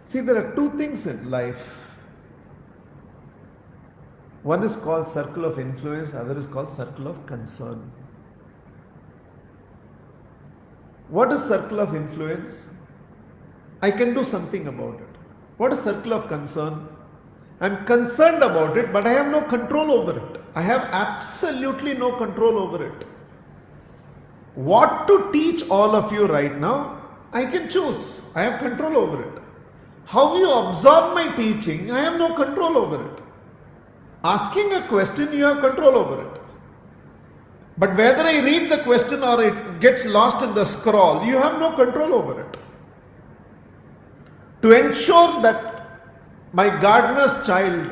See, there are two things in life. One is called circle of influence, other is called circle of concern. What is circle of influence? I can do something about it. What is circle of concern? I'm concerned about it, but I have no control over it. I have absolutely no control over it. What to teach all of you right now, I can choose. I have control over it. How you absorb my teaching, I have no control over it. Asking a question, you have control over it. But whether I read the question or it gets lost in the scroll, you have no control over it. To ensure that my gardener's child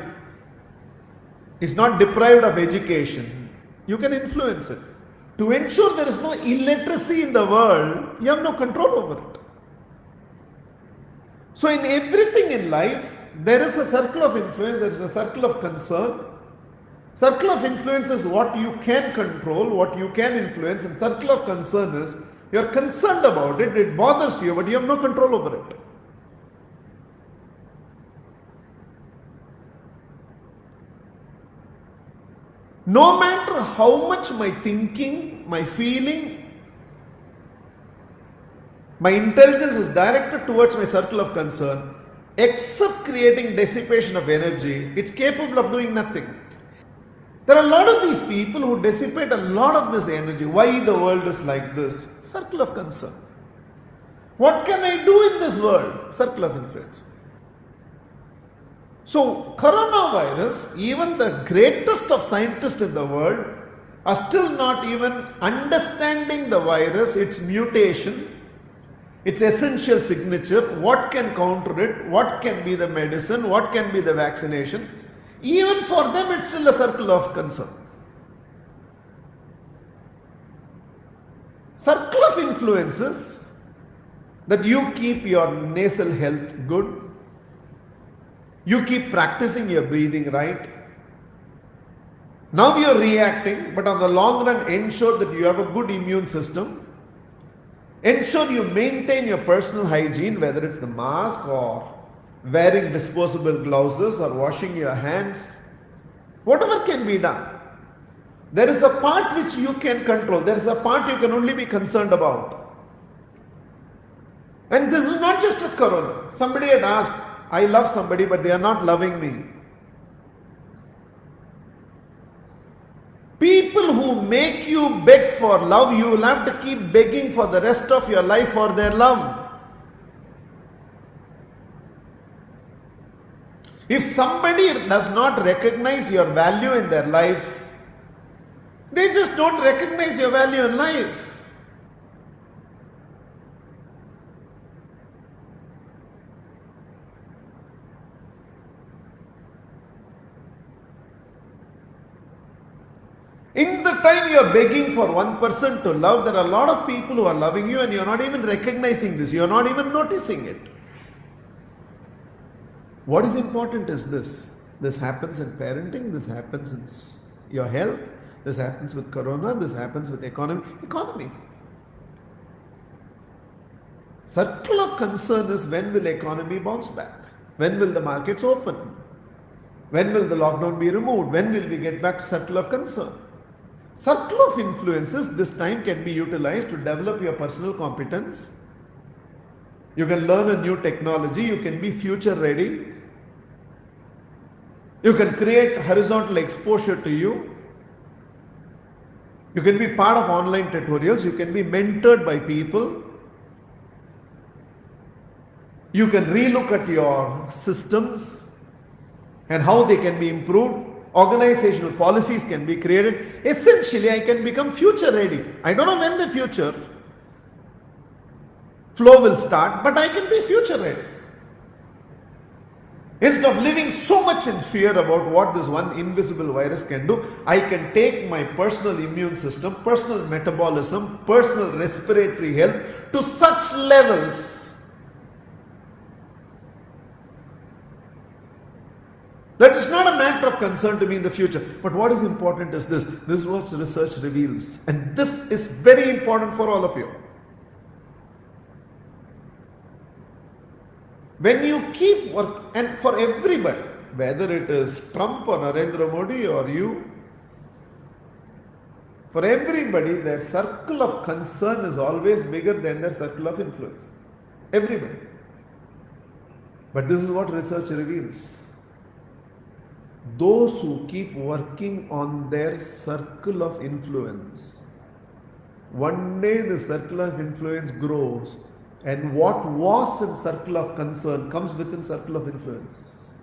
is not deprived of education, you can influence it. To ensure there is no illiteracy in the world, you have no control over it. So in everything in life, there is a circle of influence, there is a circle of concern. Circle of influence is what you can control, what you can influence, and circle of concern is you are concerned about it, it bothers you, but you have no control over it. No matter how much my thinking, my feeling, my intelligence is directed towards my circle of concern, except creating dissipation of energy, it's capable of doing nothing. There are a lot of these people who dissipate a lot of this energy. Why the world is like this? Circle of concern. What can I do in this world? Circle of influence. So, coronavirus, even the greatest of scientists in the world are still not even understanding the virus, its mutation, its essential signature, what can counter it, what can be the medicine, what can be the vaccination. Even for them, it's still a circle of concern. Circle of influences that you keep your nasal health good, you keep practicing your breathing right. Now you're reacting, but on the long run, ensure that you have a good immune system. Ensure you maintain your personal hygiene, whether it's the mask or wearing disposable gloves or washing your hands. Whatever can be done. There is a part which you can control. There is a part you can only be concerned about. And this is not just with corona. Somebody had asked, I love somebody, but they are not loving me. People who make you beg for love, you will have to keep begging for the rest of your life for their love. If somebody does not recognize your value in their life, they just don't recognize your value in life. In the time you are begging for one person to love, there are a lot of people who are loving you and you are not even recognizing this, you are not even noticing it. What is important is this. This happens in parenting, this happens in your health, this happens with corona, this happens with economy. Circle of concern is when will economy bounce back? When will the markets open? When will the lockdown be removed? When will we get back to circle of concern? Circle of influences this time can be utilized to develop your personal competence. You can learn a new technology, you can be future ready. You can create horizontal exposure to you. You can be part of online tutorials, you can be mentored by people. You can relook at your systems and how they can be improved. Organizational policies can be created. Essentially, I can become future ready. I don't know when the future flow will start, but I can be future ready. Instead of living so much in fear about what this one invisible virus can do, I can take my personal immune system, personal metabolism, personal respiratory health to such levels that is not a matter of concern to me in the future. But what is important is this. This is what research reveals. And this is very important for all of you. When you keep work, and for everybody, whether it is Trump or Narendra Modi or you, for everybody, their circle of concern is always bigger than their circle of influence. Everybody. But this is what research reveals. Those who keep working on their circle of influence, one day the circle of influence grows, and what was in circle of concern comes within circle of influence.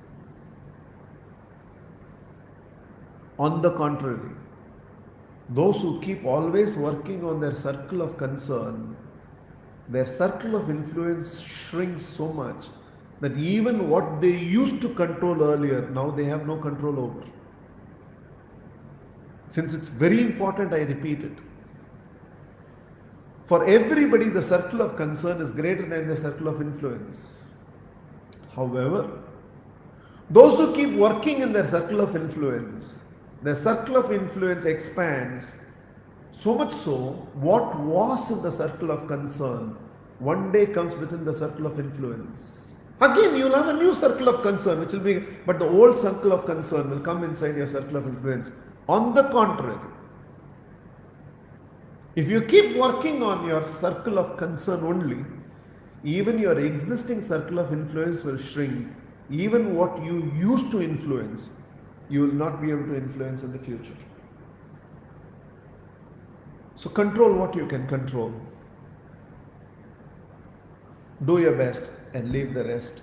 On the contrary, those who keep always working on their circle of concern, their circle of influence shrinks so much that even what they used to control earlier, now they have no control over. Since it's very important, I repeat it. For everybody, the circle of concern is greater than the circle of influence. However, those who keep working in their circle of influence, their circle of influence expands so much so, what was in the circle of concern one day comes within the circle of influence. Again, you'll have a new circle of concern, which will be, but the old circle of concern will come inside your circle of influence. On the contrary, if you keep working on your circle of concern only, even your existing circle of influence will shrink. Even what you used to influence, you will not be able to influence in the future. So control what you can control. Do your best and leave the rest.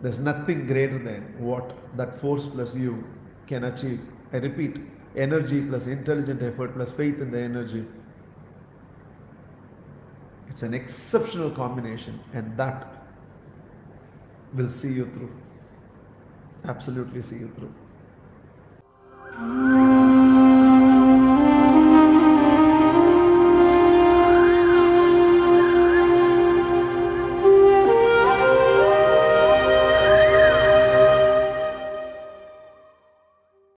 There's nothing greater than what that force plus you can achieve. I repeat, energy plus intelligent effort plus faith in the energy. It's an exceptional combination, and that will see you through. Absolutely see you through.